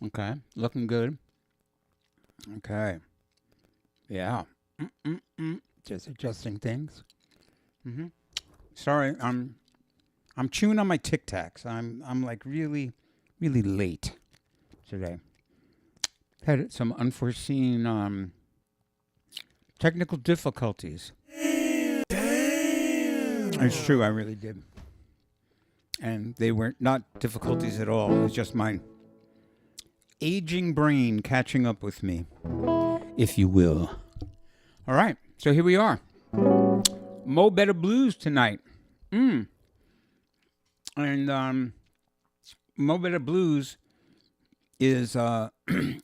Okay, looking good. Okay, yeah. Just adjusting things. Sorry, I'm chewing on my Tic Tacs. I'm like really, really late today. Had some unforeseen technical difficulties. It's true, I really did. And they were not difficulties at all. It was just my aging brain catching up with me, if you will. All right, so here we are. Mo Better Blues tonight. And Mo Better Blues is, I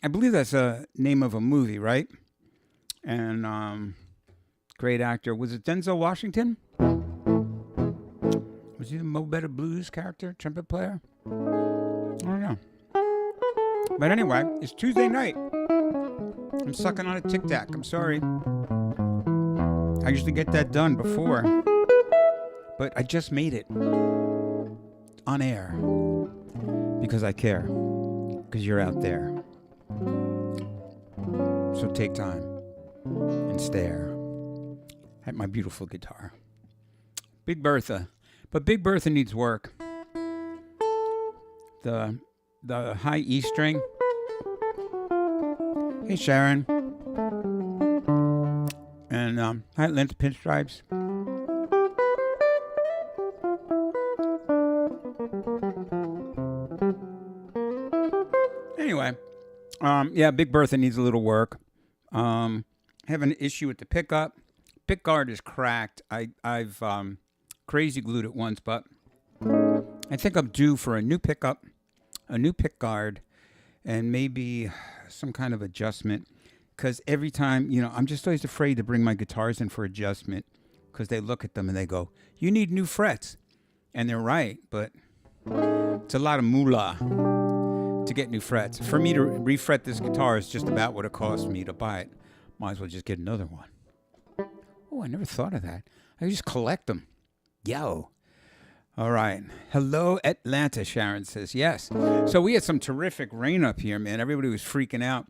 believe that's a name of a movie, right? And great actor. Was it Denzel Washington? Was he the Mo Better Blues character, trumpet player? I don't know. But anyway, it's Tuesday night. I'm sucking on a Tic Tac. I'm sorry. I usually get that done before. But I just made it on air because I care. Because you're out there. So take time and stare at my beautiful guitar. Big Bertha. But Big Bertha needs work. The high E string. Hey, Sharon. And high length pinstripes. Anyway, yeah, Big Bertha needs a little work. Have an issue with the pickup. Pick guard is cracked. I've crazy glued it once, but I think I'm due for a new pickup, a new pick guard, and maybe some kind of adjustment. Because every time, I'm just always afraid to bring my guitars in for adjustment because they look at them and they go, "You need new frets." And they're right, but it's a lot of moolah to get new frets. For me to refret this guitar is just about what it cost me to buy it. Might as well just get another one. Oh, I never thought of that. I just collect them. Yo. All right. Hello, Atlanta, Sharon says. Yes. So we had some terrific rain up here, man. Everybody was freaking out.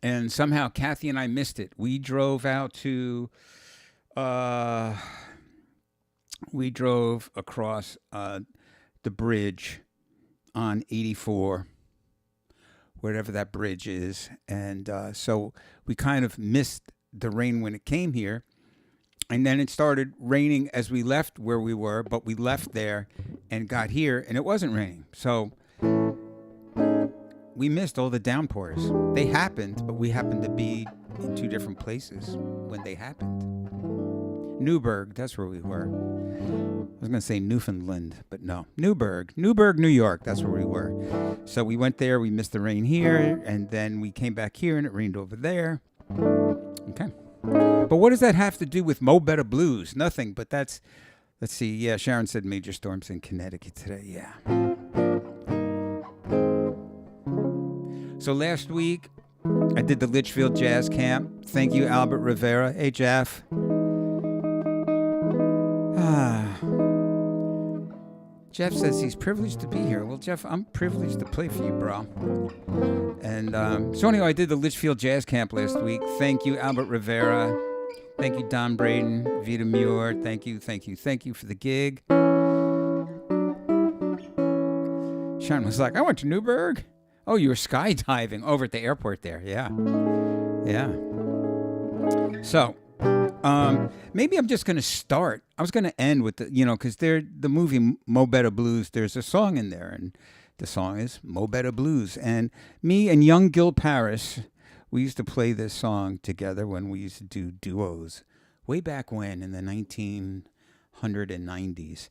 And somehow Kathy and I missed it. We drove out to, we drove across the bridge on 84, wherever that bridge is. And so we kind of missed the rain when it came here. And then it started raining as we left where we were, but we left there and got here, and it wasn't raining. So we missed all the downpours. They happened, but we happened to be in two different places when they happened. Newburgh, that's where we were. I was going to say Newfoundland, but no. Newburgh, New York, that's where we were. So we went there, we missed the rain here, and then we came back here, and it rained over there. Okay. But what does that have to do with Mo Better Blues? Nothing, but let's see. Yeah, Sharon said major storms in Connecticut today. Yeah. So last week, I did the Litchfield Jazz Camp. Thank you, Albert Rivera. Hey, Jeff. Jeff says he's privileged to be here. Well, Jeff, I'm privileged to play for you, bro. And so anyway, I did the Litchfield Jazz Camp last week. Thank you, Albert Rivera. Thank you, Don Braden, Vita Muir. Thank you for the gig. Sean was like, I went to Newburgh. Oh, you were skydiving over at the airport there. Yeah. So, maybe I'm just going to start. I was going to end with because the movie Mo Better Blues, there's a song in there, and the song is Mo Better Blues. And me and young Gil Paris, we used to play this song together when we used to do duos way back when in the 1990s.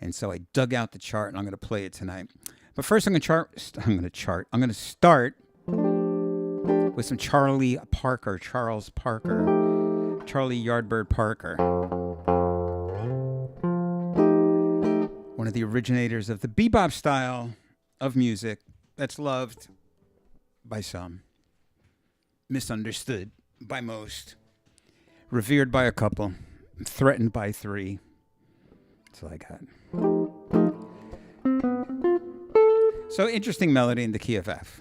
And so I dug out the chart, and I'm going to play it tonight. But first, I'm going to start with some Charlie Yardbird Parker. One of the originators of the bebop style of music that's loved by some, misunderstood by most, revered by a couple, threatened by three. That's all I got. So interesting melody in the key of F.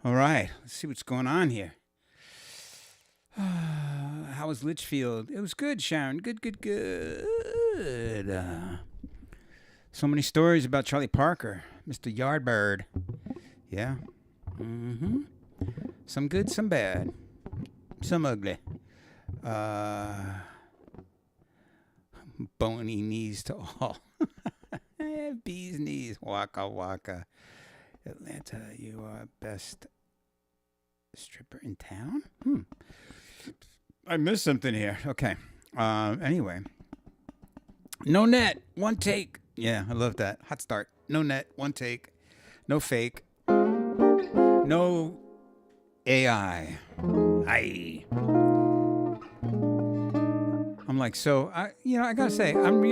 All right, let's see what's going on here. How was Litchfield? It was good, Sharon. Good. So many stories about Charlie Parker, Mr. Yardbird. Yeah. Some good, some bad. Some ugly. Bony knees to all. Bee's knees. Waka waka. Atlanta, you are best stripper in town? I missed something here. Okay. Anyway. No net, one take. Yeah, I love that. Hot start. No net, one take. No fake. No AI. Aye. like, so I gotta say, I'm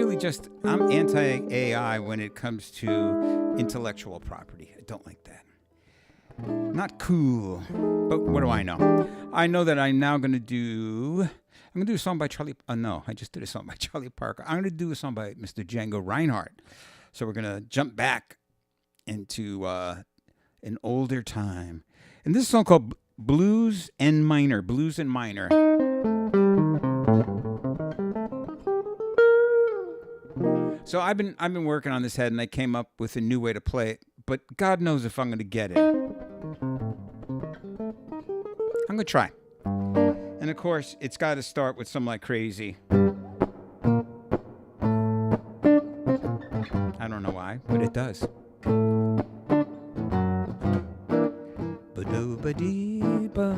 anti-AI when it comes to intellectual property. I don't like that. Not cool. But what do I know? I know that I'm gonna do a song by Charlie. No, I just did a song by Charlie Parker. I'm gonna do a song by Mr. Django Reinhardt. So we're gonna jump back into an older time, and this is a song called Blues and Minor. So I've been working on this head, and I came up with a new way to play it. But God knows if I'm going to get it. I'm going to try. And of course, it's got to start with Some Like Crazy. I don't know why, but it does. Ba-do-ba-dee-ba.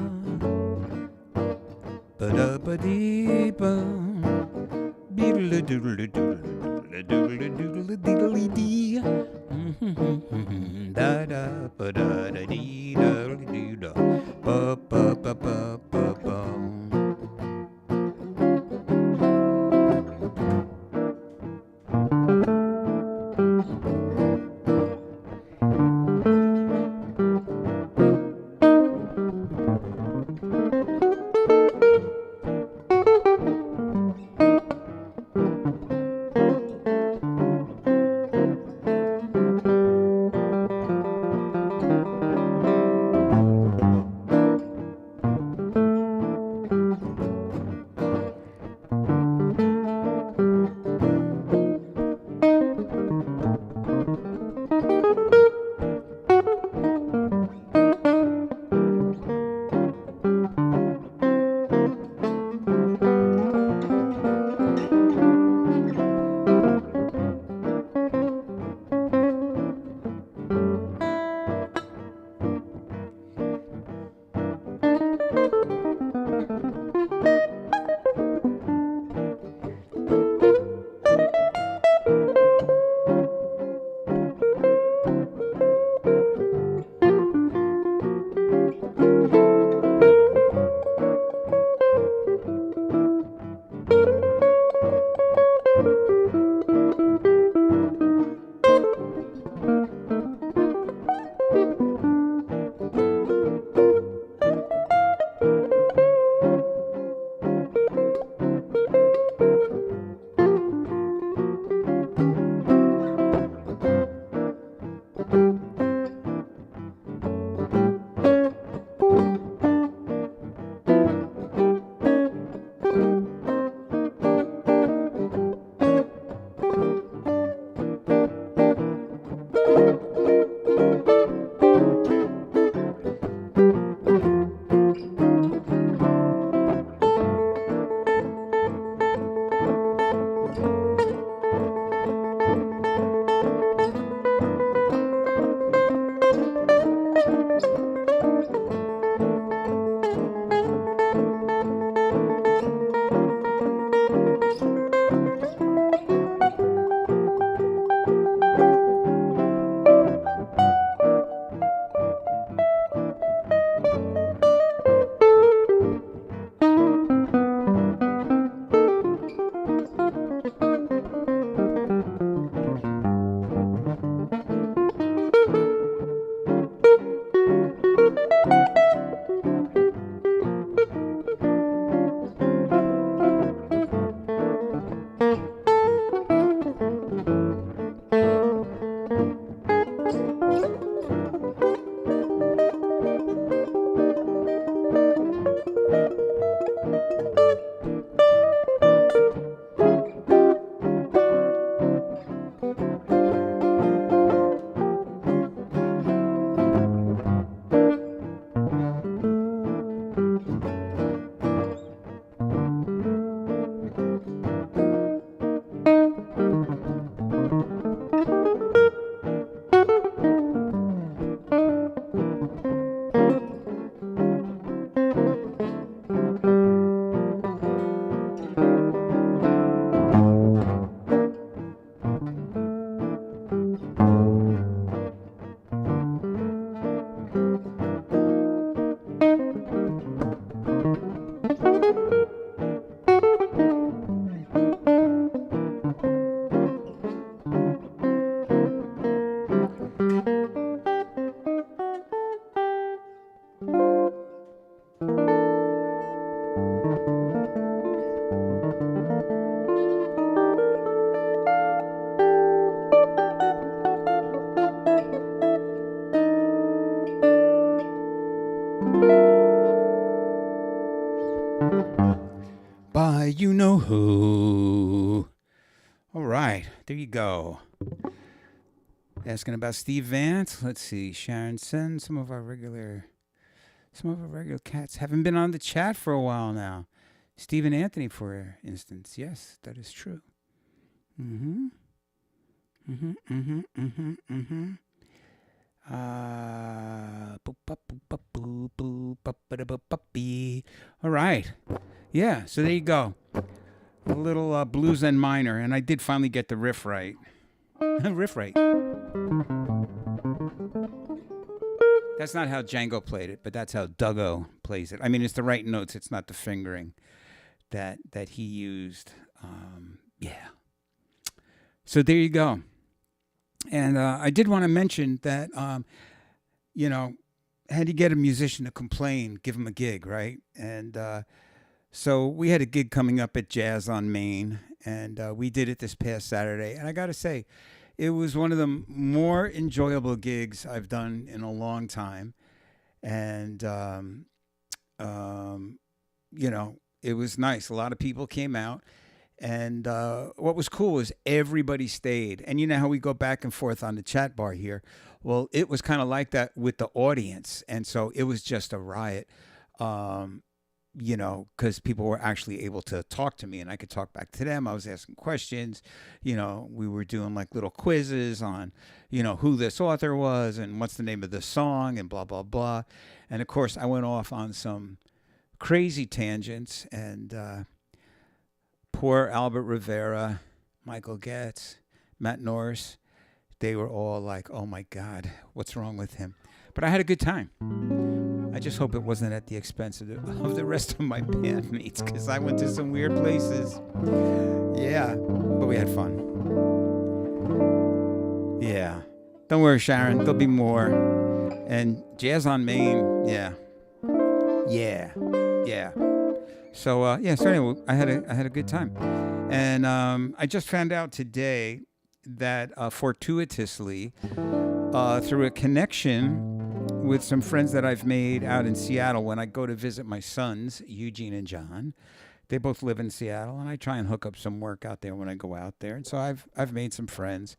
Ba-da-ba-dee-ba. Beedle-a-doodle-a-doodle-a-doodle-a-doodle-a-dee. Da-da-ba-da-da-dee-da-dee-da. Ba-ba-ba-ba-ba-ba. by you know who. All right, there you go. Asking about Steve Vance. Let's see. Sharon Sen, some of our regular cats haven't been on the chat for a while now. Stephen Anthony, for instance. Yes, that is true. All right. Yeah, so there you go. A little blues and minor, and I did finally get the riff right. Riff right. That's not how Django played it, but that's how Duggo plays it. I mean, it's the right notes. It's not the fingering that he used. Yeah. So there you go. And I did want to mention that, you know, had you get a musician to complain, give him a gig, right? And so we had a gig coming up at Jazz on Main, and we did it this past Saturday. And I got to say, it was one of the more enjoyable gigs I've done in a long time. And, you know, it was nice. A lot of people came out. And what was cool was everybody stayed. And you know how we go back and forth on the chat bar here? Well, it was kind of like that with the audience. And so it was just a riot, you know, because people were actually able to talk to me and I could talk back to them. I was asking questions. You know, we were doing like little quizzes on, you know, who this author was and what's the name of the song and blah, blah, blah. And of course, I went off on some crazy tangents and poor Albert Rivera, Michael Getz, Matt Norris, they were all like, oh my God, what's wrong with him? But I had a good time. I just hope it wasn't at the expense of the rest of my bandmates, because I went to some weird places. Yeah, but we had fun. Yeah. Don't worry, Sharon, there'll be more. And Jazz on Main, yeah. So so anyway, I had a good time, and I just found out today that fortuitously, through a connection with some friends that I've made out in Seattle, when I go to visit my sons, Eugene and John, they both live in Seattle, and I try and hook up some work out there when I go out there, and so I've made some friends.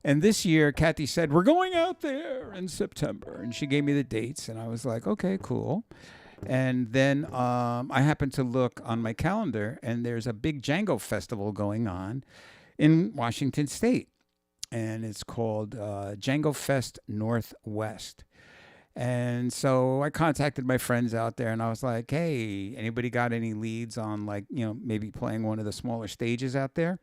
And this year, Kathy said, we're going out there in September, and she gave me the dates, and I was like, okay, cool. And then I happened to look on my calendar, and there's a big Django festival going on in Washington State. And it's called Django Fest Northwest. And so I contacted my friends out there, and I was like, hey, anybody got any leads on, like, you know, maybe playing one of the smaller stages out there?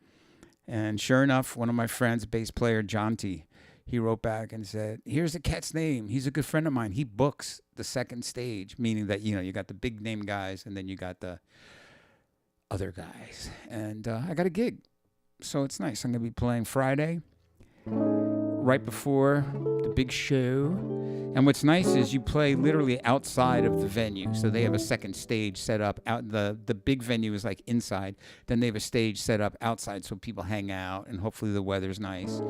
And sure enough, one of my friends, bass player Jonty, he wrote back and said, here's the cat's name. He's a good friend of mine. He books the second stage, meaning that, you know, you got the big name guys and then you got the other guys. And I got a gig. So it's nice. I'm going to be playing Friday, right before the big show. And what's nice is you play literally outside of the venue. So they have a second stage set up out. The big venue is like inside. Then they have a stage set up outside so people hang out and hopefully the weather's nice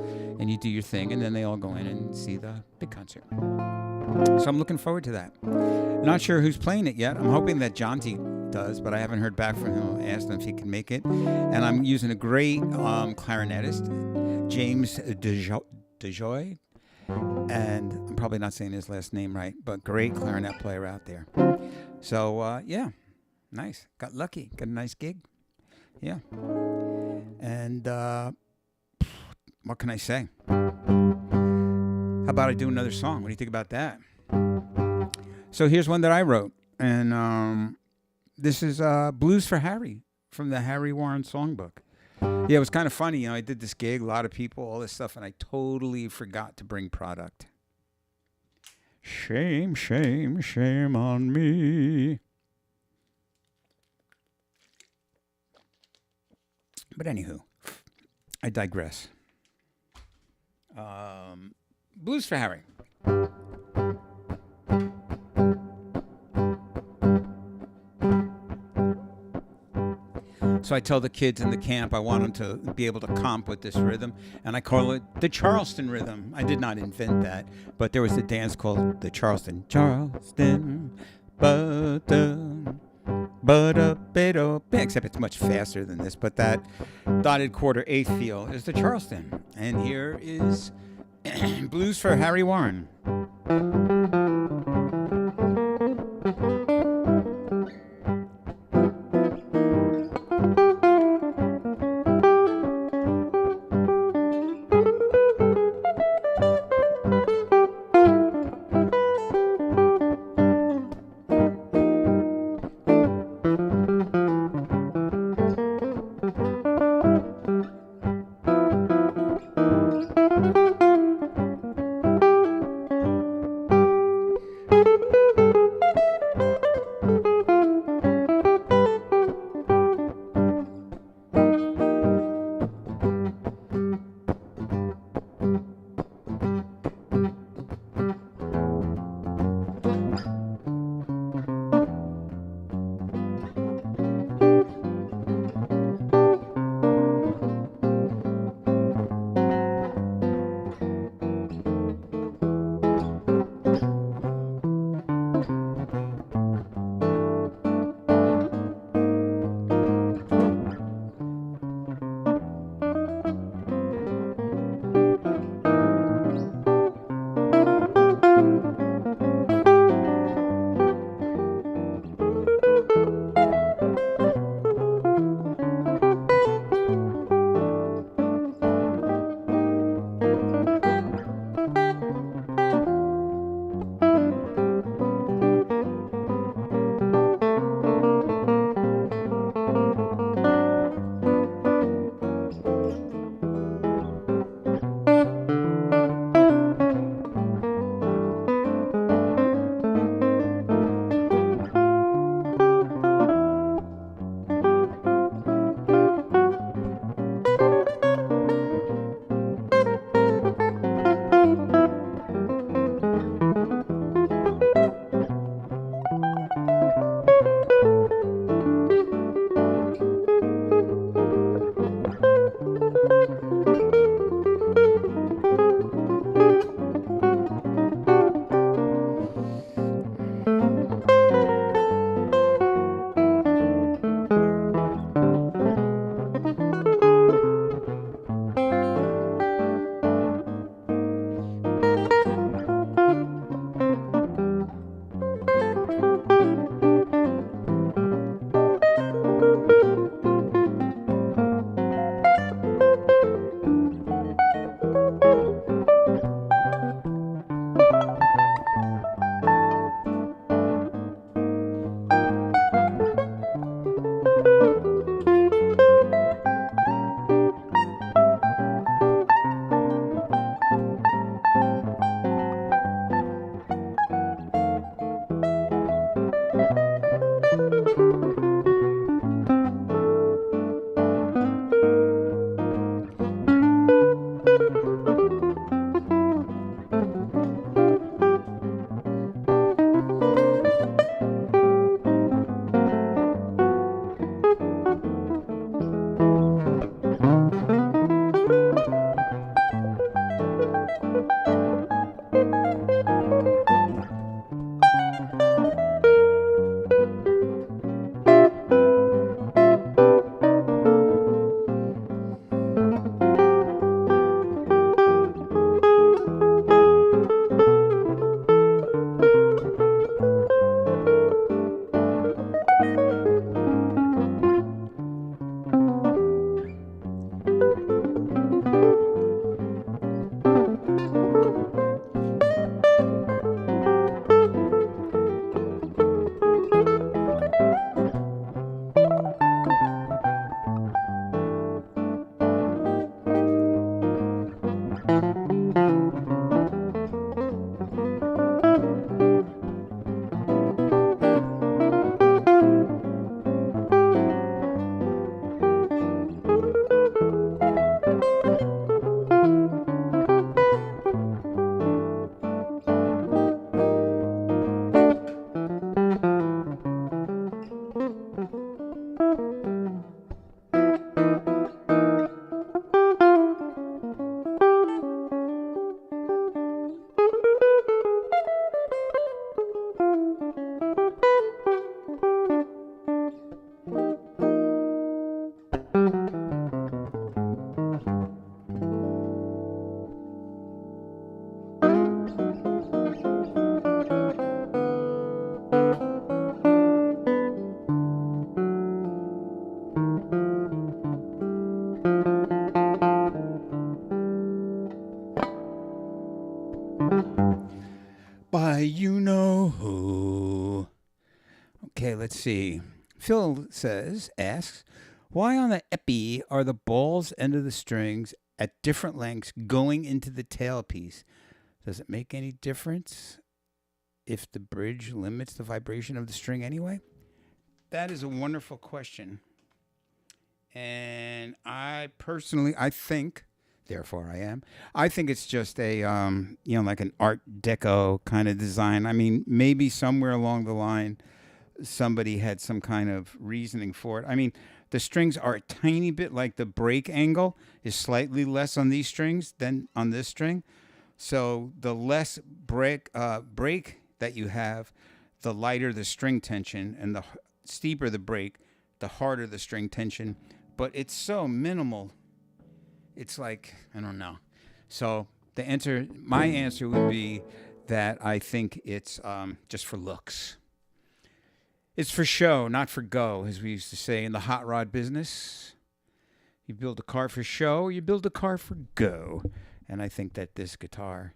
and you do your thing and then they all go in and see the big concert. So I'm looking forward to that. Not sure who's playing it yet. I'm hoping that Jonty does, but I haven't heard back from him. I asked him if he can make it. And I'm using a great clarinetist, James DeJoy. And I'm probably not saying his last name right, but great clarinet player out there. So, yeah, nice. Got lucky. Got a nice gig. Yeah. And what can I say? How about I do another song? What do you think about that? So here's one that I wrote. And this is Blues for Harry from the Harry Warren Songbook. Yeah, it was kind of funny. You know, I did this gig, a lot of people, all this stuff, and I totally forgot to bring product. Shame, shame, shame on me. But anywho, I digress. Blues for Harry. So I tell the kids in the camp I want them to be able to comp with this rhythm, and I call it the Charleston rhythm. I did not invent that, but there was a dance called the Charleston. Charleston, but except it's much faster than this. But that dotted quarter eighth feel is the Charleston. And here is Blues for Harry Warren. let's see. Phil asks, why on the epi are the balls end of the strings at different lengths going into the tailpiece? Does it make any difference if the bridge limits the vibration of the string anyway? That is a wonderful question. And I think, therefore I think it's just a, like an Art Deco kind of design. I mean, maybe somewhere along the line, somebody had some kind of reasoning for it. I mean, the strings are a tiny bit, like the break angle is slightly less on these strings than on this string. So the less break that you have, the lighter the string tension, and the steeper the break, the harder the string tension. But it's so minimal. It's like, I don't know. So my answer would be that I think it's just for looks. It's for show, not for go, as we used to say in the hot rod business. You build a car for show, you build a car for go. And I think that this guitar,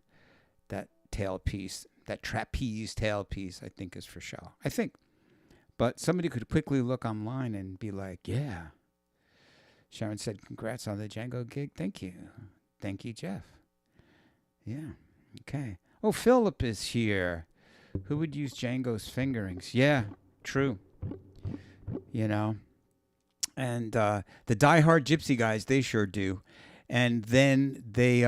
that tailpiece, that trapeze tailpiece, I think is for show. I think. But somebody could quickly look online and be like, yeah. Sharon said, congrats on the Django gig. Thank you. Thank you, Jeff. Yeah. Okay. Oh, Philip is here. Who would use Django's fingerings? Yeah, true. You know. And the diehard gypsy guys, they sure do. And then they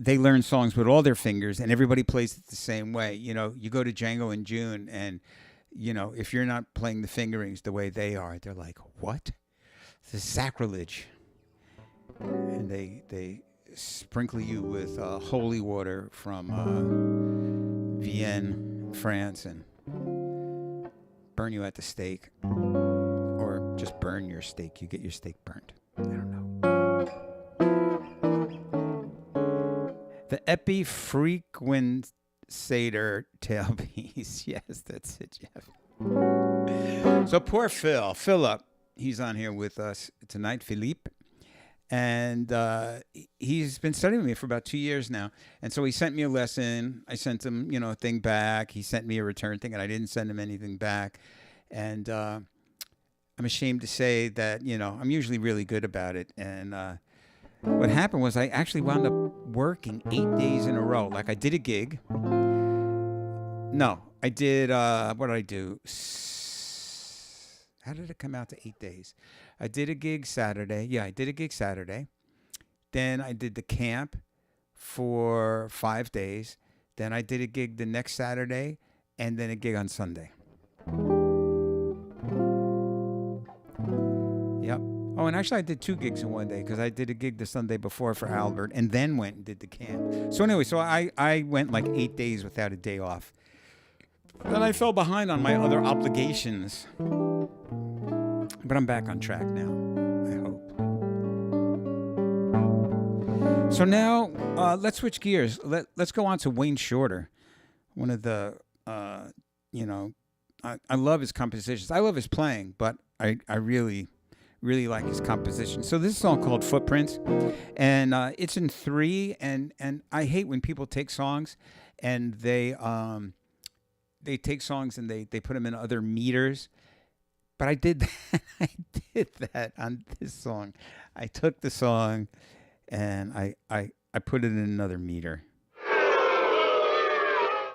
learn songs with all their fingers, and everybody plays it the same way. You know, you go to Django in June, and, you know, if you're not playing the fingerings the way they are, they're like, what? This is sacrilege. And they sprinkle you with holy water from Vienne, France, and burn you at the stake. Or just burn your steak. You get your steak burnt. I don't know. The Epifrequencator tailpiece. Yes, that's it, Jeff. So poor Philip, he's on here with us tonight, Philippe. And he's been studying with me for about 2 years now. And so he sent me a lesson. I sent him, a thing back. He sent me a return thing, and I didn't send him anything back. And I'm ashamed to say that, I'm usually really good about it. And what happened was I actually wound up working 8 days in a row. Like, I did a gig. No, I did, what did I do? How did it come out to 8 days? I did a gig Saturday. Yeah, I did a gig Saturday. Then I did the camp for 5 days. Then I did a gig the next Saturday, and then a gig on Sunday. Yep. Oh, and actually I did 2 gigs in one day, because I did a gig the Sunday before for Albert and then went and did the camp. So anyway, I went like 8 days without a day off. Then I fell behind on my other obligations. But I'm back on track now, I hope. So now, let's switch gears. Let's go on to Wayne Shorter. One of the, I love his compositions. I love his playing, but I really like his composition. So this is a song called Footprints, and it's in 3, and I hate when people take songs and they take songs and they put them in other meters. But I did that. I did that on this song. I took the song and I put it in another meter.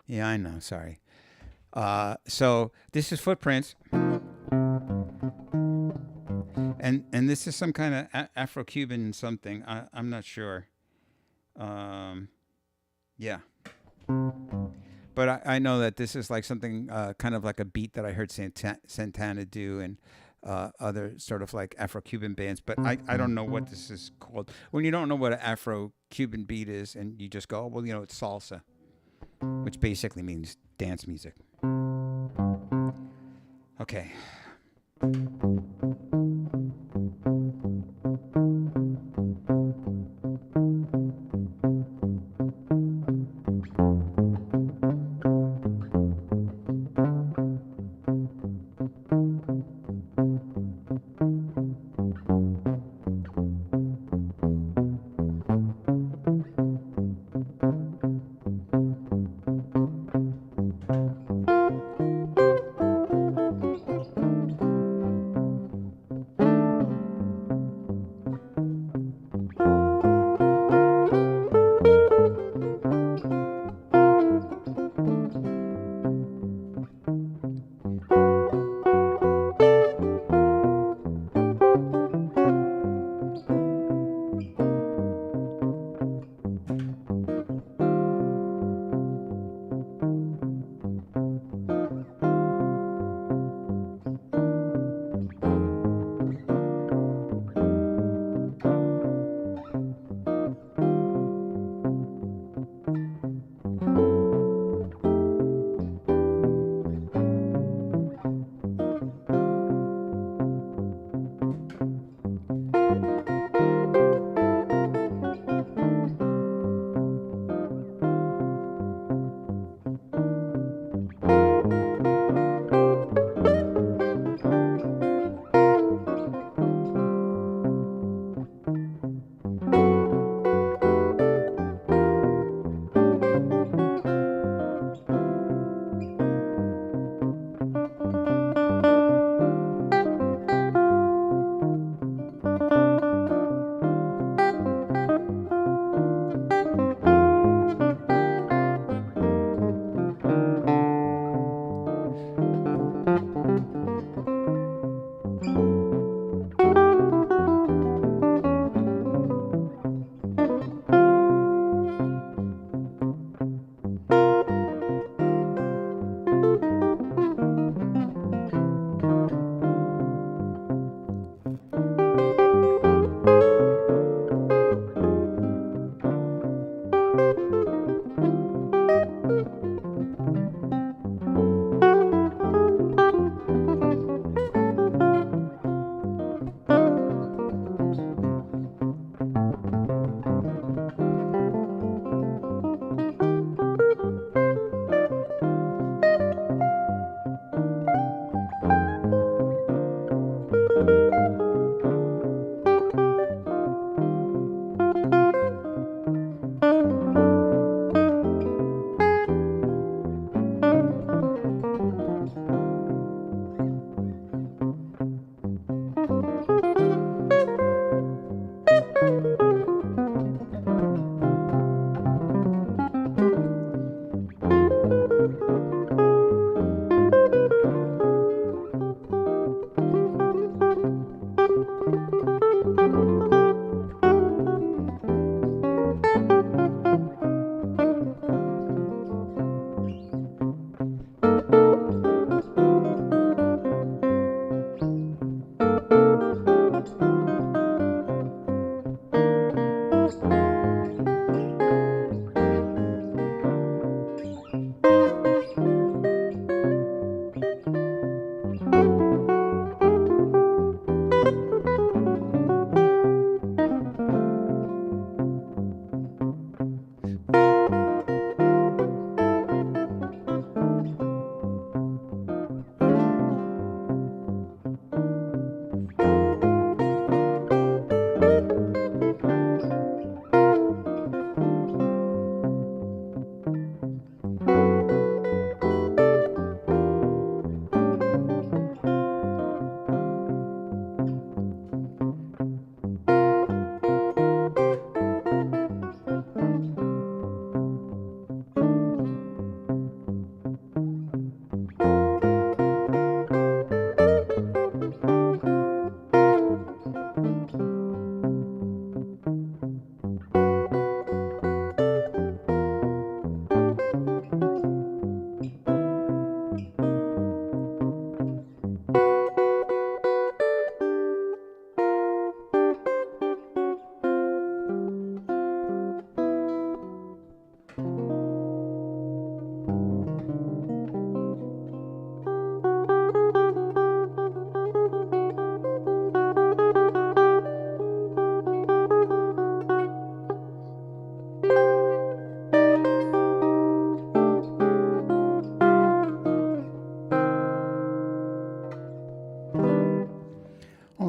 Yeah, I know. Sorry. So this is Footprints. And this is some kind of Afro-Cuban something. I'm not sure. Yeah. But I know that this is like something kind of like a beat that I heard Santana do and other sort of like Afro-Cuban bands. But I don't know what this is called. When you don't know what an Afro-Cuban beat is and you just go, oh, well, it's salsa, which basically means dance music. Okay.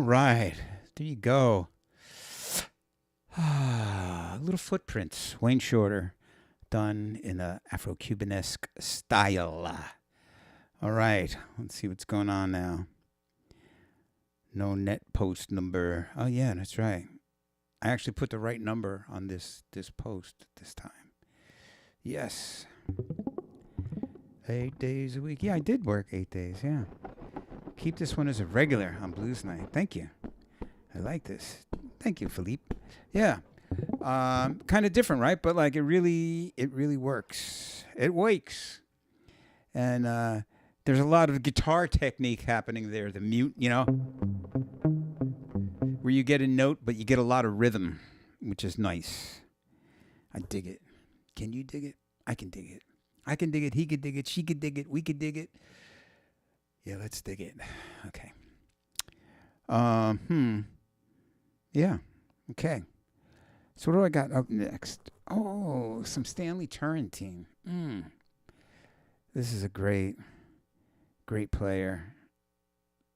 Right. There you go. Little footprints. Wayne Shorter, done in a Afro-Cubanesque style. All right. Let's see what's going on now. No net post number. Oh, yeah, that's right. I actually put the right number on this post this time. Yes. 8 days a week. Yeah, I did work 8 days, yeah. Keep this one as a regular on Blues Night. Thank you. I like this. Thank you, Philippe. Yeah. Kind of different, right? But like it really works. It wakes. And there's a lot of guitar technique happening there. The mute, where you get a note, but you get a lot of rhythm, which is nice. I dig it. Can you dig it? I can dig it. I can dig it. He could dig it. She could dig it. We could dig it. Yeah, let's dig it. Okay. Yeah. Okay. So what do I got up next? Oh, some Stanley Turrentine. This is a great player,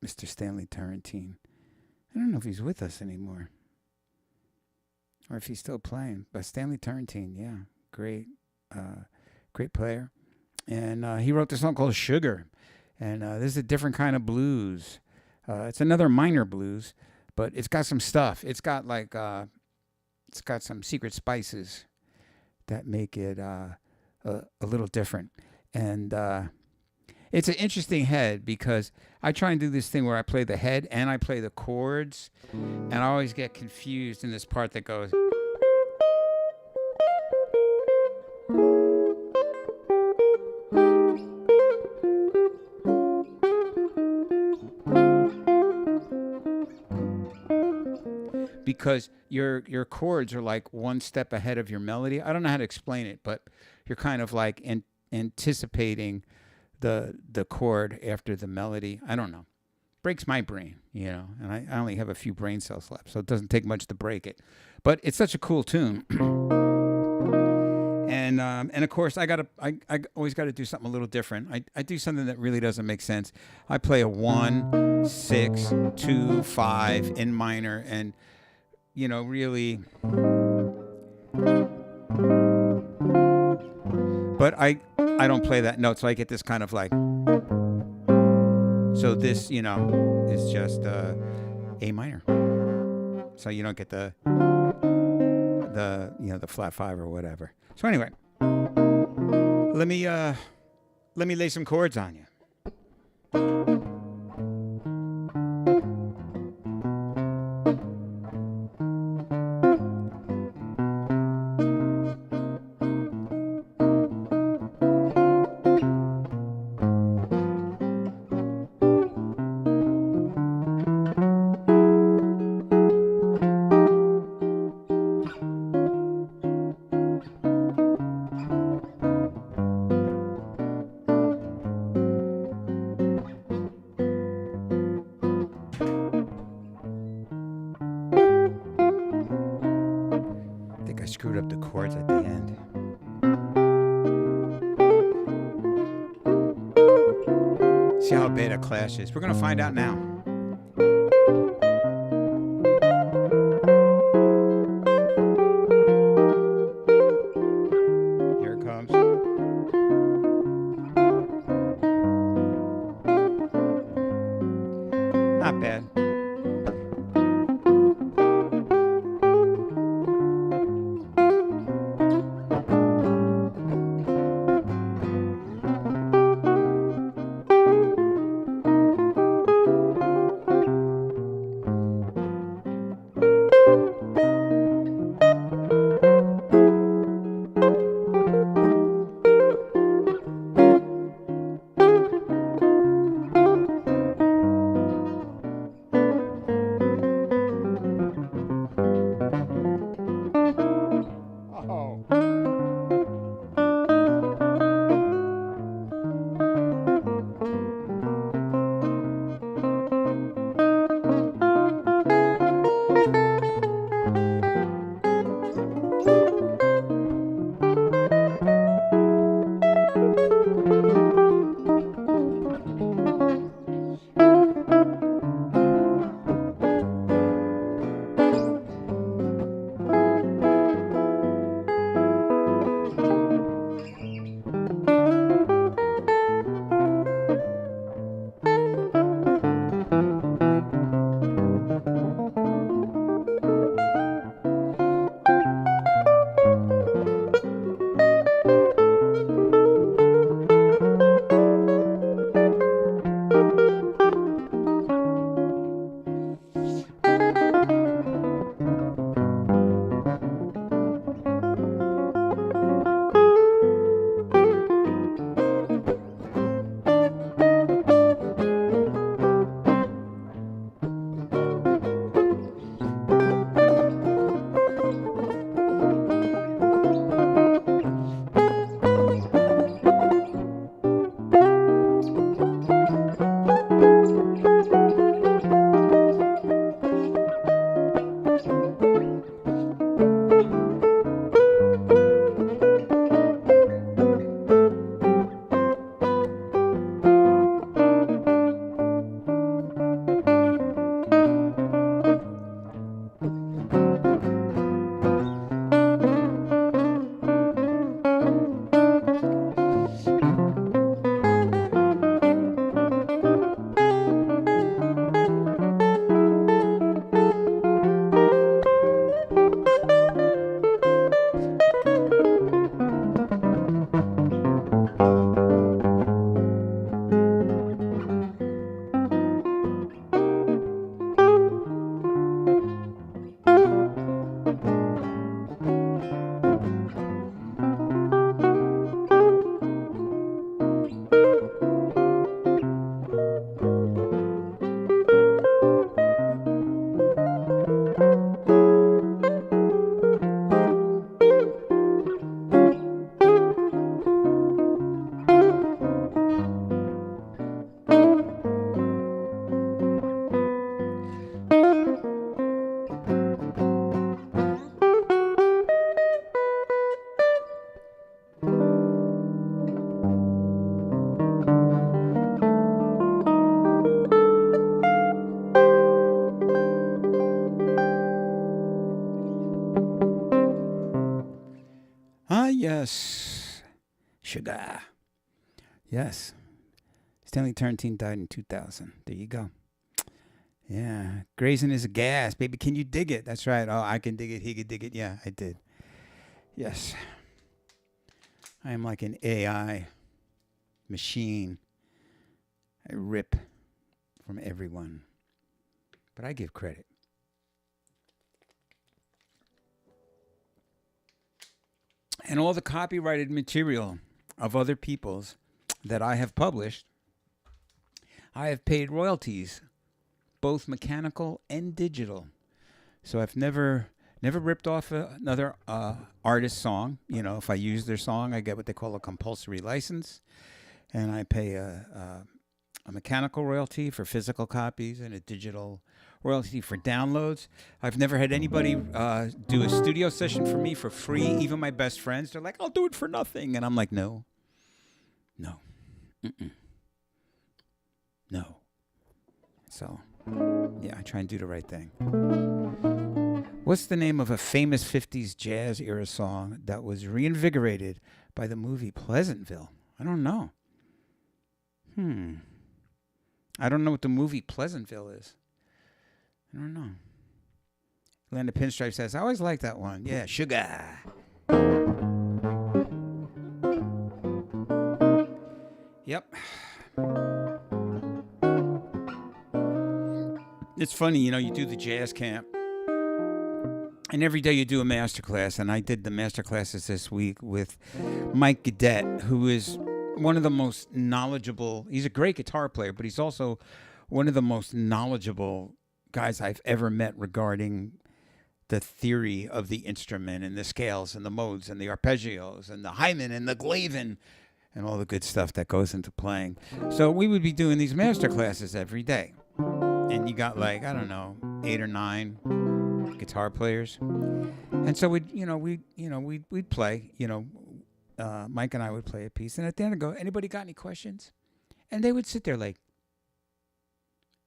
Mr. Stanley Turrentine. I don't know if he's with us anymore, or if he's still playing. But Stanley Turrentine, yeah, great player. And he wrote this song called Sugar. And this is a different kind of blues. It's another minor blues, but it's got some stuff. It's got like, it's got some secret spices that make it a little different. And it's an interesting head because I try and do this thing where I play the head and I play the chords, and I always get confused in this part that goes. Because your chords are like one step ahead of your melody. I don't know how to explain it, but you're kind of like anticipating the chord after the melody. I don't know. Breaks my brain, and I only have a few brain cells left, so it doesn't take much to break it. But it's such a cool tune. And of course, I always gotta do something a little different. I do something that really doesn't make sense. I play a 1, 6, 2, 5 in minor, and really. But I don't play that note, so I get this kind of like. So this is just A minor. So you don't get the flat 5 or whatever. So anyway, let me lay some chords on you. Screwed up the chords at the end. See how bad a clash is. We're going to find out now. Here it comes. Not bad. yes. Sugar. Yes. Stanley Turrentine died in 2000. There you go. Yeah. Grazing is a gas. Baby, can you dig it? That's right. Oh, I can dig it. He could dig it. Yeah, I did. Yes. I am like an AI machine. I rip from everyone. But I give credit. And all the copyrighted material of other people's that I have published, I have paid royalties, both mechanical and digital. So I've never ripped off another artist's song. You know, if I use their song, I get what they call a compulsory license, and I pay a mechanical royalty for physical copies and a digital royalty for downloads. I've never had anybody do a studio session for me for free. Even my best friends, they're like, I'll do it for nothing. And I'm like, no. Mm-mm. No. So, yeah, I try and do the right thing. What's the name of a famous 50s jazz era song that was reinvigorated by the movie Pleasantville? I don't know. I don't know what the movie Pleasantville is. I don't know. Land of Pinstripe says, I always like that one. Yeah, Sugar. Yep. It's funny, you know, you do the jazz camp, and every day you do a master class, and I did the master classes this week with Mike Gadet, who is one of the most knowledgeable. He's a great guitar player, but he's also one of the most knowledgeable guys I've ever met regarding the theory of the instrument and the scales and the modes and the arpeggios and the hymen and the glavin and all the good stuff that goes into playing. So we would be doing these master classes every day. And you got like, I don't know, 8 or 9 guitar players. And so we'd play, Mike and I would play a piece. And at the end I'd go, anybody got any questions? And they would sit there like,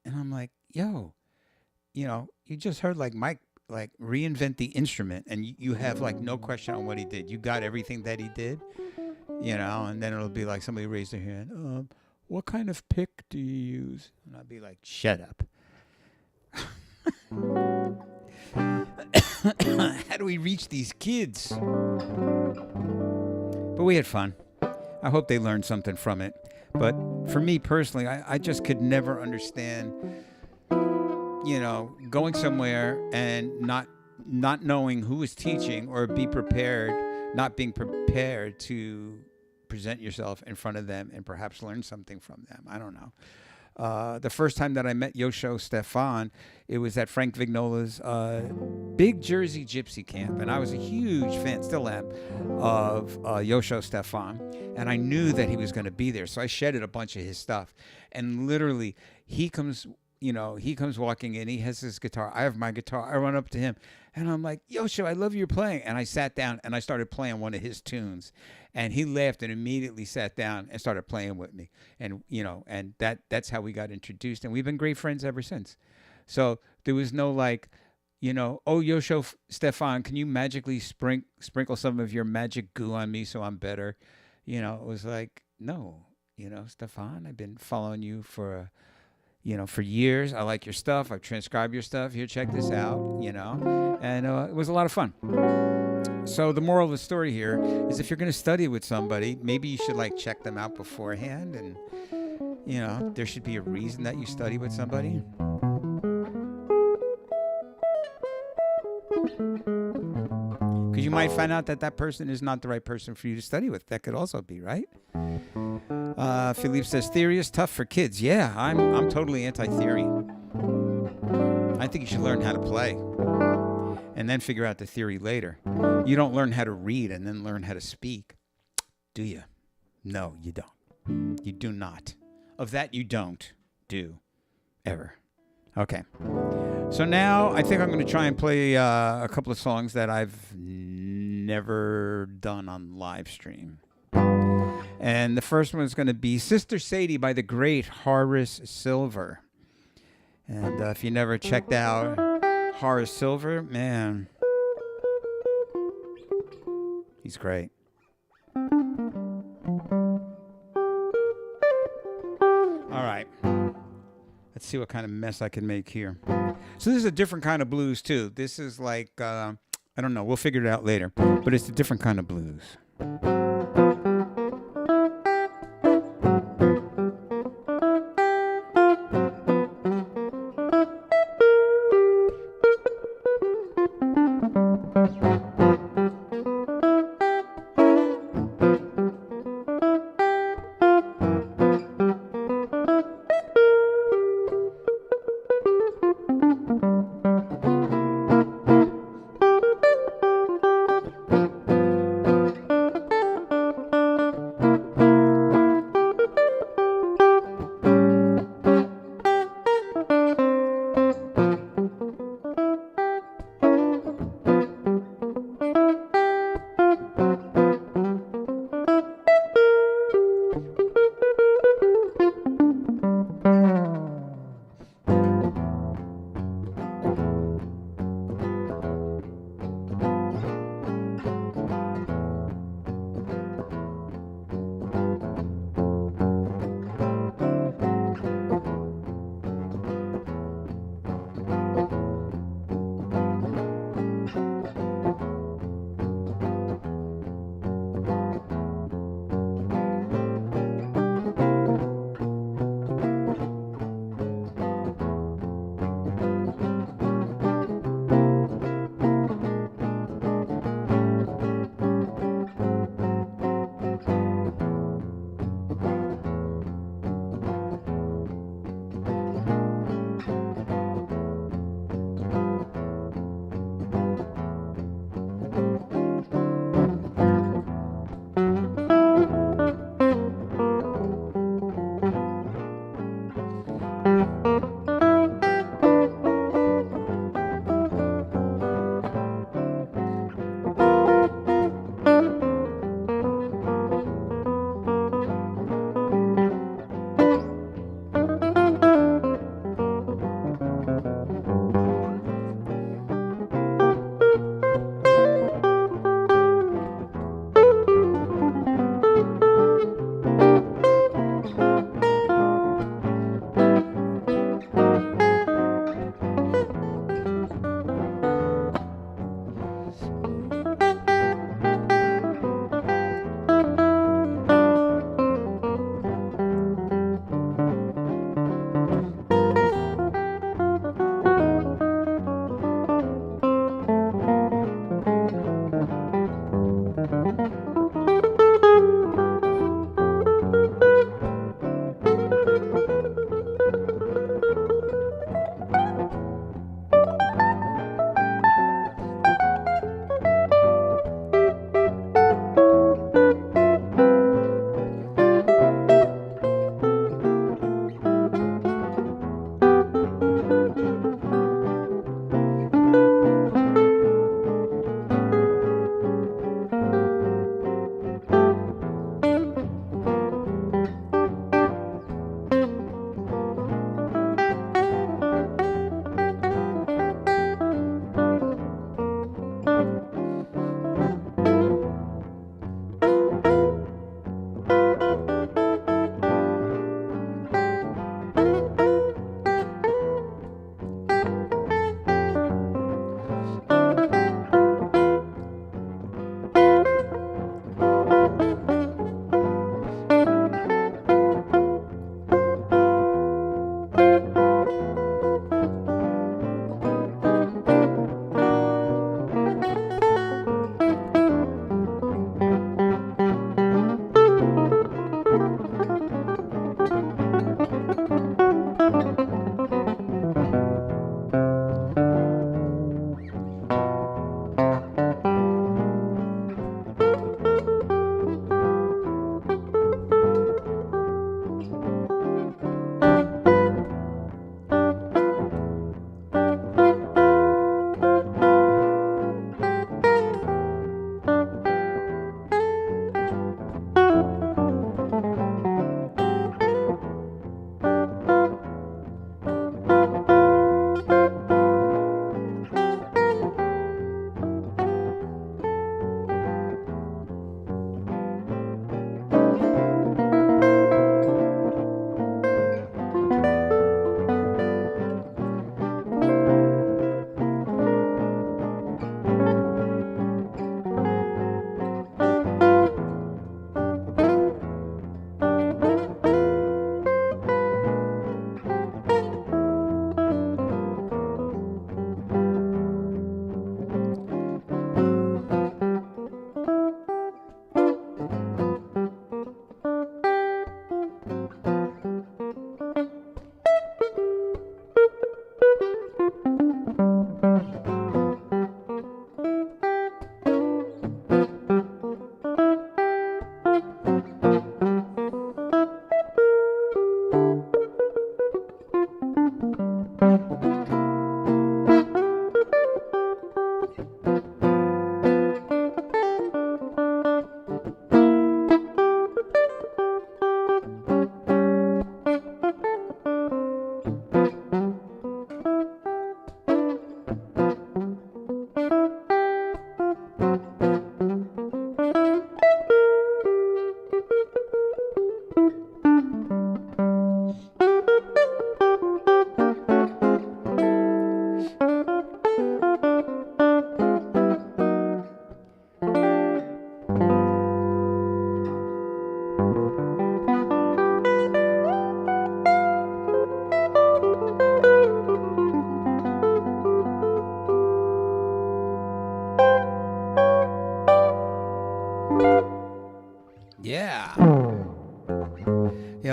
and I'm like, yo, you just heard like Mike like reinvent the instrument, and you have like no question on what he did. You got everything that he did, and then it'll be like somebody raised their hand. What kind of pick do you use? And I'd be like, shut up. How do we reach these kids? But we had fun. I hope they learned something from it. But for me personally, I just could never understand, going somewhere and not knowing who is teaching, or not being prepared to present yourself in front of them and perhaps learn something from them. I don't know. The first time that I met Yosho Stefan, it was at Frank Vignola's Big Jersey Gypsy Camp, and I was a huge fan, still am, of Yosho Stefan, and I knew that he was going to be there, so I shedded a bunch of his stuff, and literally he comes walking in, he has his guitar, I have my guitar, I run up to him, and I'm like, Yosho, I love your playing, and I sat down and I started playing one of his tunes, and he laughed and immediately sat down and started playing with me, and and that's how we got introduced, and we've been great friends ever since. So there was no like, oh, Yosho Stefan, can you magically sprinkle some of your magic goo on me so I'm better? It was like, no, Stefan, I've been following you for years. I like your stuff. I've transcribed your stuff. Here, check this out, and it was a lot of fun. So the moral of the story here is, if you're going to study with somebody, maybe you should like check them out beforehand, and there should be a reason that you study with somebody. Because you might find out that person is not the right person for you to study with. That could also be, right? Philippe says, theory is tough for kids. Yeah, I'm totally anti-theory. I think you should learn how to play and then figure out the theory later. You don't learn how to read and then learn how to speak, do you? No, you don't. You do not. Of that, you don't do ever. Okay. So now I think I'm going to try and play a couple of songs that I've never done on live stream. And the first one is going to be Sister Sadie by the great Horace Silver. And if you never checked out Horace Silver, man, he's great. Let's see what kind of mess I can make here. So this is a different kind of blues too. This is like, I don't know. We'll figure it out later. But it's a different kind of blues.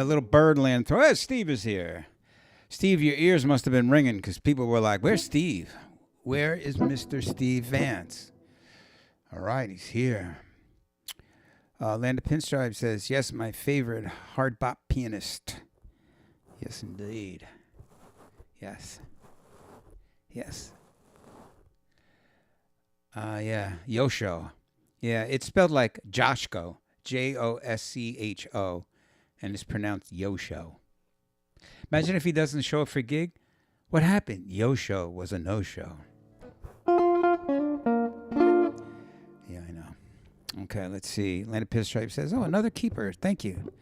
Yeah, a little Birdland throw. Hey, Steve is here. Steve, your ears must have been ringing because people were like, where's Steve? Where is Mr. Steve Vance? All right, he's here. Land of Pinstripe says, yes, my favorite hard bop pianist. Yes, indeed. Yes. Yes. Yeah, Yosho. Yeah, it's spelled like Joshko, Joscho, and it's pronounced Yosho. Imagine if he doesn't show up for a gig. What happened? Yosho was a no-show. Yeah, I know. Okay, let's see. Land of Pinstripe says, oh, another keeper. Thank you.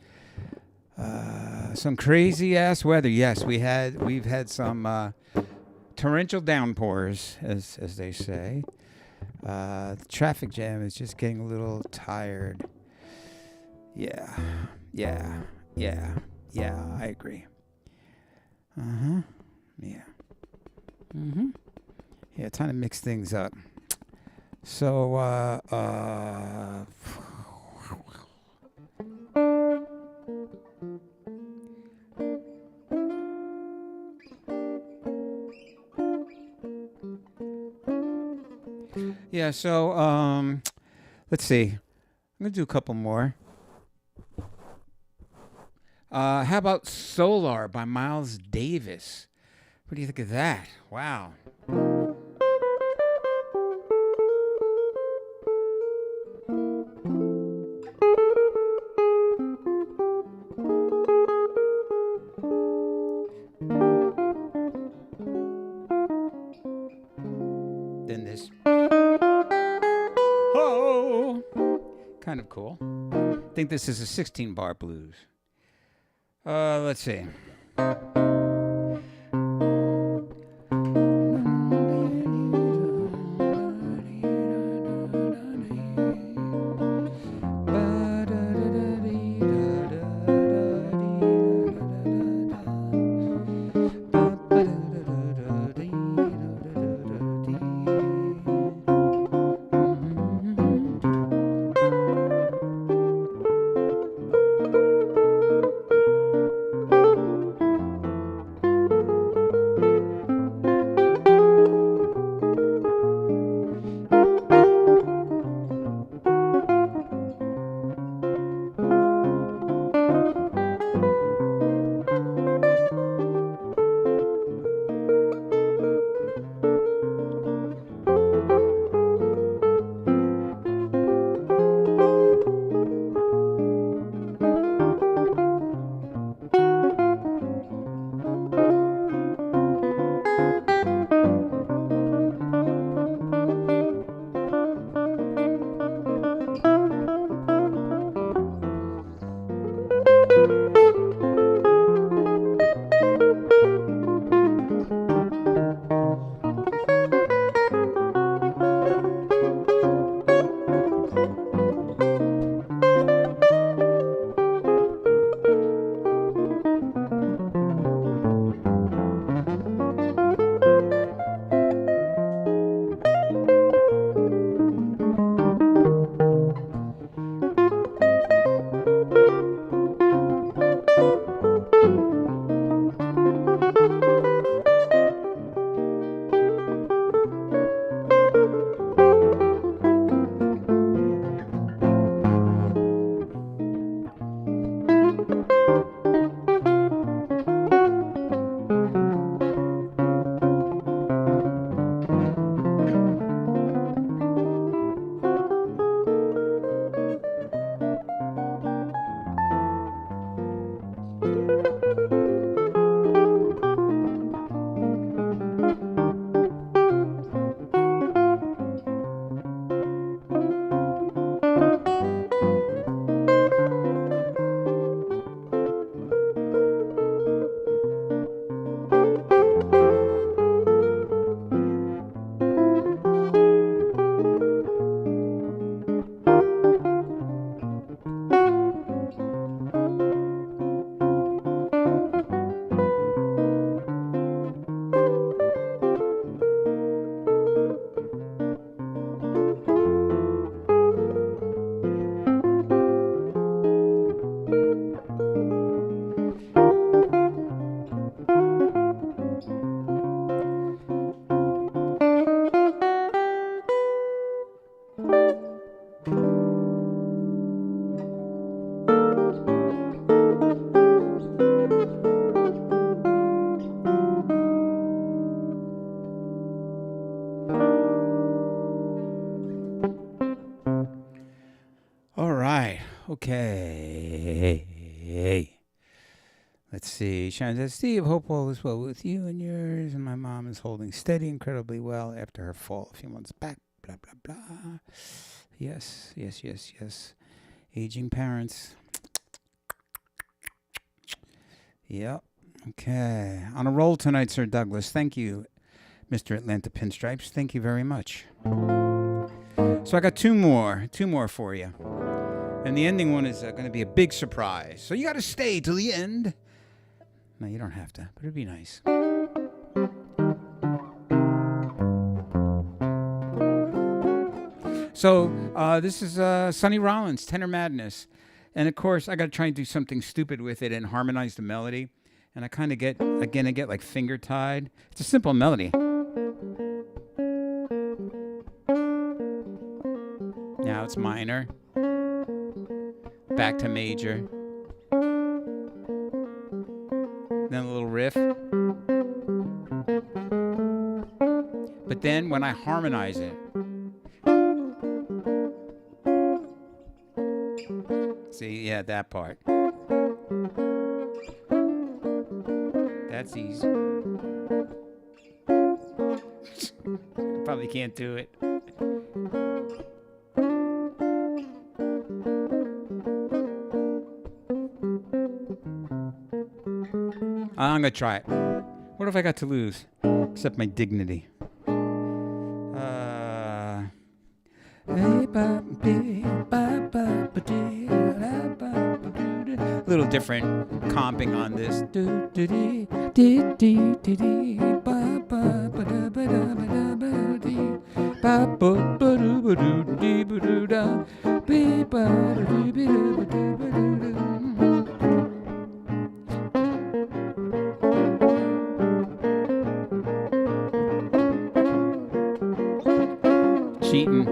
Some crazy ass weather. Yes, we've had some torrential downpours, as they say. The traffic jam is just getting a little tired. Yeah, I agree. Yeah. Yeah, trying to mix things up. So, yeah, so, let's see. I'm going to do a couple more. How about Solar by Miles Davis? What do you think of that? Wow. Then this. Oh! Kind of cool. I think this is a 16-bar blues. Let's see. Okay. Let's see. Sharon says, Steve, hope all is well with you and yours. And my mom is holding steady incredibly well after her fall a few months back. Blah, blah, blah. Yes. Aging parents. Yep. Okay. On a roll tonight, Sir Douglas. Thank you, Mr. Atlanta Pinstripes. Thank you very much. So I got two more for you. And the ending one is going to be a big surprise. So you got to stay till the end. No, you don't have to, but it'd be nice. So this is Sonny Rollins, Tenor Madness. And of course, I got to try and do something stupid with it and harmonize the melody. And I kind of get like finger tied. It's a simple melody. Now it's minor. Back to major. Then a little riff. But then when I harmonize it, see, yeah, that part. That's easy. Probably can't do it. I'm going to try it. What have I got to lose? Except my dignity. Little different comping on this. Cheating.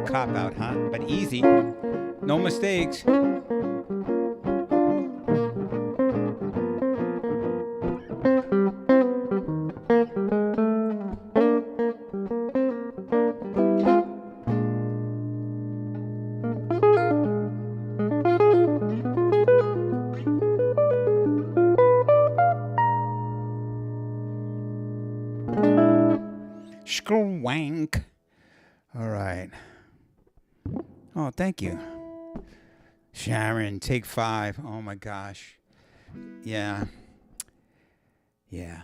cop out, huh? But easy. No mistakes. Wank. All right. Oh, thank you. Sharon, take 5. Oh my gosh. Yeah. Yeah.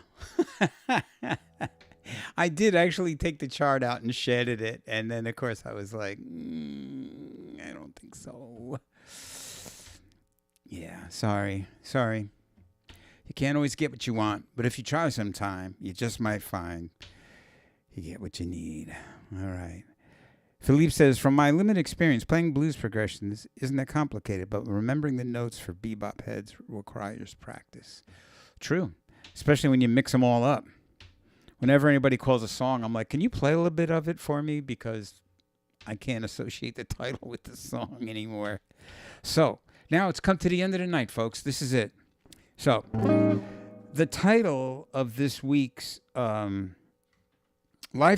I did actually take the chart out and shedded it. And then, of course, I was like, I don't think so. Yeah, sorry. You can't always get what you want. But if you try sometime, you just might find you get what you need. All right. Philippe says, from my limited experience, playing blues progressions isn't that complicated, but remembering the notes for bebop heads requires practice. True. Especially when you mix them all up. Whenever anybody calls a song, I'm like, can you play a little bit of it for me? Because I can't associate the title with the song anymore. So, now it's come to the end of the night, folks. This is it. So, the title of this week's live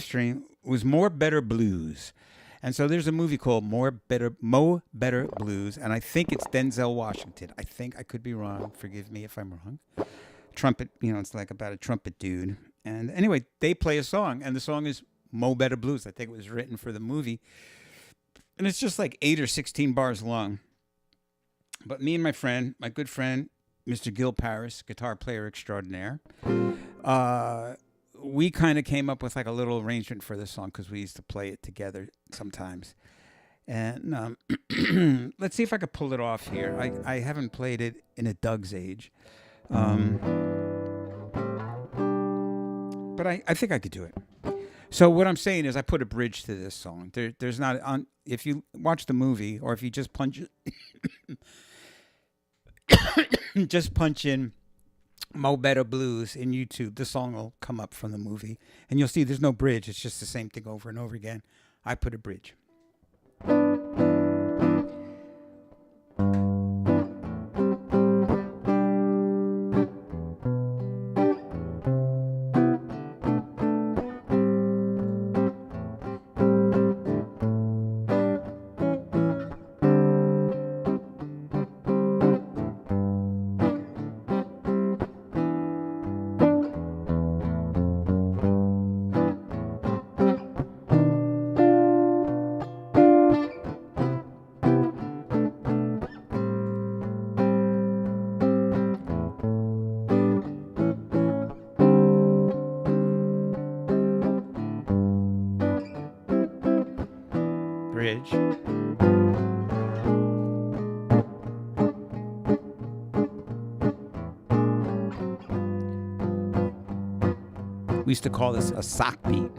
stream was More Better Blues. And so there's a movie called Mo Better Blues, and I think it's Denzel Washington. I think I could be wrong. Forgive me if I'm wrong. Trumpet, it's like about a trumpet dude. And anyway, they play a song, and the song is Mo Better Blues. I think it was written for the movie. And it's just like 8 or 16 bars long. But me and my good friend, Mr. Gil Paris, guitar player extraordinaire, we kind of came up with like a little arrangement for this song because we used to play it together sometimes. And let's see if I could pull it off here. I haven't played it in a Doug's age. But I think I could do it. So what I'm saying is I put a bridge to this song. There's not on. If you watch the movie or if you just punch in Mo Better Blues in YouTube, the song will come up from the movie. And you'll see there's no bridge. It's just the same thing over and over again. I put a bridge. Bridge. We used to call this a sock beat.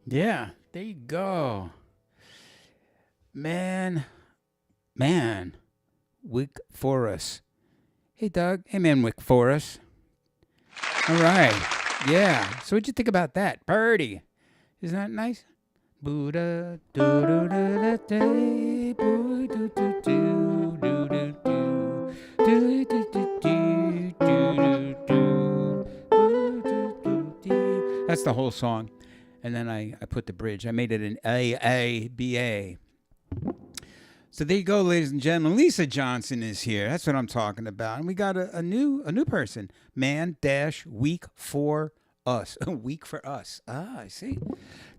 Yeah, there you go. Man, Wick Forest. Hey, Doug. Hey, man, Wick Forest. All right. Yeah. So what'd you think about that? Birdie. Isn't that nice? Buddha do do do do do do do do do do do do. That's the whole song. And then I put the bridge. I made it an A-A-B-A. So there you go, ladies and gentlemen. Lisa Johnson is here. That's what I'm talking about. And we got a new person. Man-Week for Us. Week for Us. Ah, I see.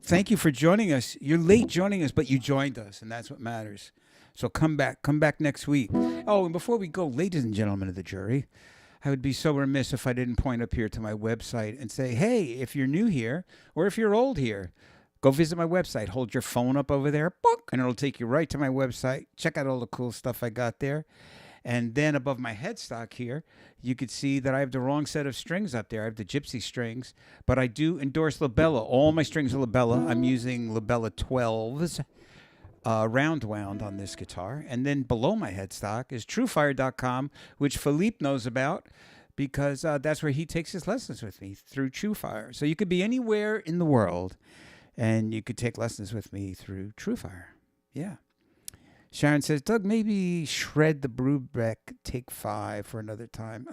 Thank you for joining us. You're late joining us, but you joined us, and that's what matters. So come back next week. Oh, and before we go, ladies and gentlemen of the jury, I would be so remiss if I didn't point up here to my website and say, hey, if you're new here or if you're old here, go visit my website. Hold your phone up over there, and it'll take you right to my website. Check out all the cool stuff I got there. And then above my headstock here, you could see that I have the wrong set of strings up there. I have the gypsy strings, but I do endorse Labella. All my strings are Labella. I'm using Labella 12s, round wound on this guitar. And then below my headstock is TrueFire.com, which Philippe knows about because that's where he takes his lessons with me, through TrueFire. So you could be anywhere in the world, and you could take lessons with me through TrueFire. Yeah. Sharon says, Doug, maybe shred the Brubeck Take 5 for another time.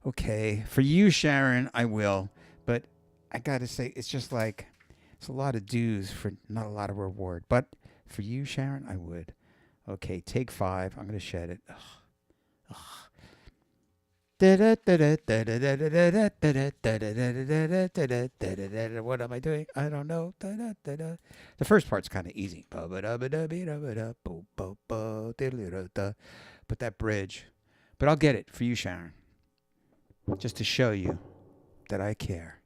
Okay. For you, Sharon, I will. But I got to say, it's just like, it's a lot of dues for not a lot of reward. But for you, Sharon, I would. Okay, Take 5. I'm going to shed it. What am I doing? I don't know. The first part's kind of easy. But that bridge. But I'll get it for you, Sharon. Just to show you that I care.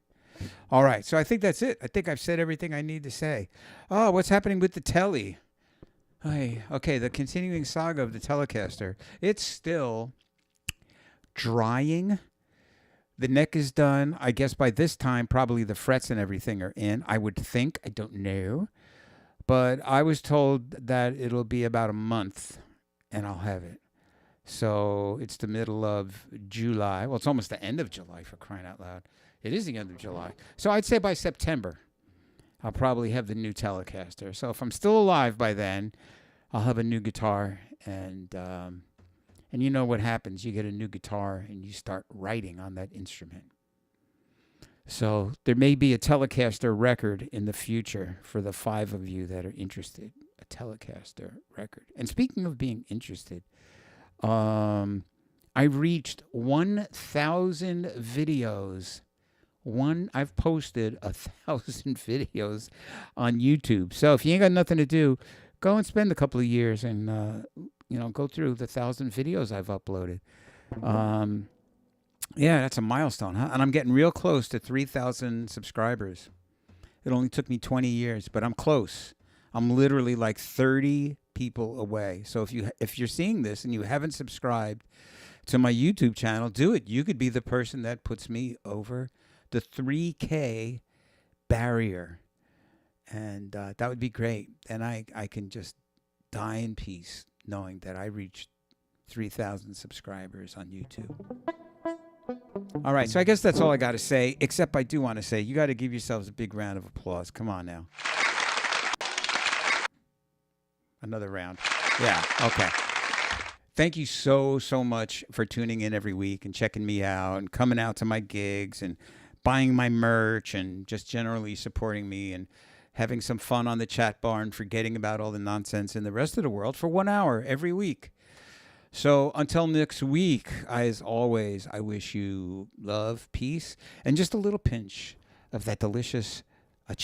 All right, so I think that's it. I think I've said everything I need to say. Oh, what's happening with the telly? Okay, the continuing saga of the Telecaster. It's still drying. The neck is done. I guess by this time, probably the frets and everything are in. I would think. I don't know. But I was told that it'll be about a month and I'll have it. So it's the middle of July. Well, it's almost the end of July, for crying out loud. It is the end of July. So I'd say by September, I'll probably have the new Telecaster. So if I'm still alive by then, I'll have a new guitar. And you know what happens. You get a new guitar and you start writing on that instrument. So there may be a Telecaster record in the future for the 5 of you that are interested. A Telecaster record. And speaking of being interested, I reached 1,000 videos. I've posted 1,000 videos on YouTube. So if you ain't got nothing to do, go and spend a couple of years and go through the 1,000 videos I've uploaded. Yeah, that's a milestone, huh? And I'm getting real close to 3,000 subscribers. It only took me 20 years, but I'm close. I'm literally like 30 people away. So if you're seeing this and you haven't subscribed to my YouTube channel, do it. You could be the person that puts me over the 3K barrier. And that would be great. And I can just die in peace knowing that I reached 3,000 subscribers on YouTube. All right, so I guess that's all I got to say, except I do want to say you got to give yourselves a big round of applause. Come on now. Another round. Yeah, okay. Thank you so much for tuning in every week and checking me out and coming out to my gigs and buying my merch and just generally supporting me and having some fun on the chat bar and forgetting about all the nonsense in the rest of the world for 1 hour every week. So until next week, as always, I wish you love, peace, and just a little pinch of that delicious